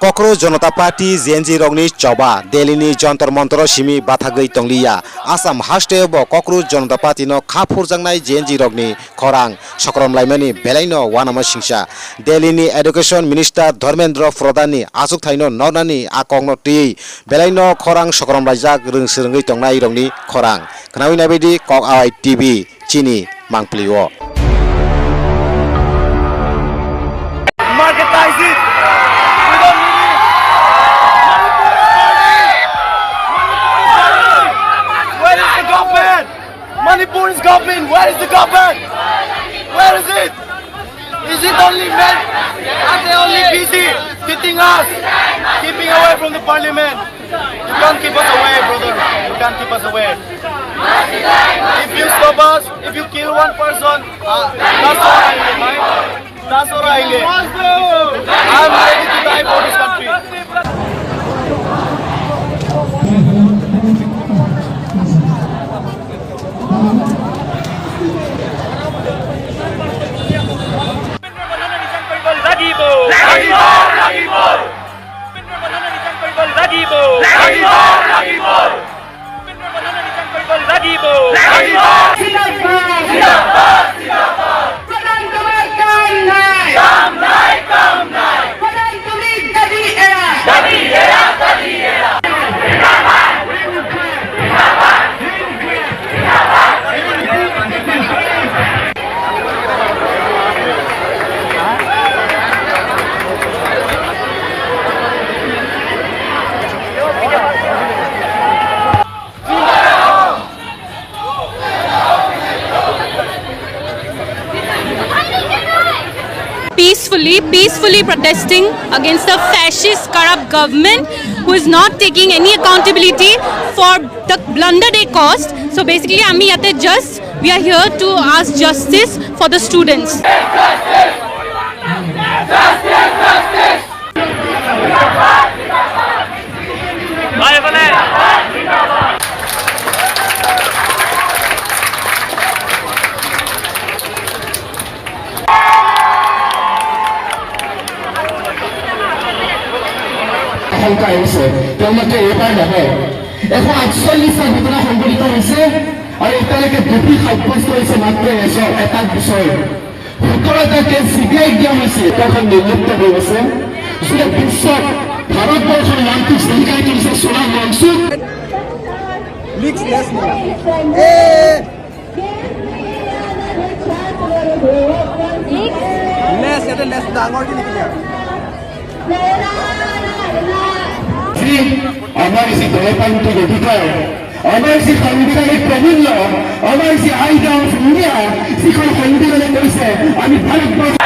Cockroach Janata Party Gen Z रगनी चौबा दिल्ली जंतर मंतर सिमी बाथागै तंगलिया आसाम हास्टे ब कक्रोच जनता पार्टी न खाफुरजांनाय जेएनजी रगनी खरां सकरम लाइमानि बेलाइनो वानामा सिंसा दिल्ली एडुकेशन मिनिस्टर धर्मेंद्र प्रधाननि आजुक थाइनो नरनानि आकंनो ति बेलाइनो खरां सकरम लाइजाक रोंसोरङै तंनाय रगनी खरां खोनाविनाय बायदि कक आइ TV Chini मांप्लिओ Manipur is government. Where is the government? Where is it? Is it only men? Are they only busy hitting us, keeping away from the parliament? You can't keep us away, brother. You can't keep us away. If you stop us, if you kill one person, that's all I get. That's all I get. I'm ready to die for this country. peacefully protesting against the fascist corrupt government who is not taking any accountability for the blunder they caused. So basically we are here to ask justice for the students. শংকা আহিছে তেওঁলোকে এইবাৰ নহয় 148টা ঘটনা সংঘটিত হৈছে আৰু এতিয়ালৈকে দোষী সাব্যস্ত হৈছে মাত্ৰ এটা বিষয় 17টা কেছ চিবিআই দিয়া হৈছে এখন নিযুক্ত হৈ গৈছে যিটো বিশ্বত ভাৰতবৰ্ষৰ নামটো স্বীকাৰ কৰিছে সোণা মনসুখ লেছ ডাঙৰ কি লিখিলে আমার যে গণতান্ত্রিক অধিকার আমার যে সাংবিধানিক প্রমূল্য আমার যে আইন অফ ইন্ডিয়া যেখন সংবিধানে কৈছে আমি ভারতবর্ষ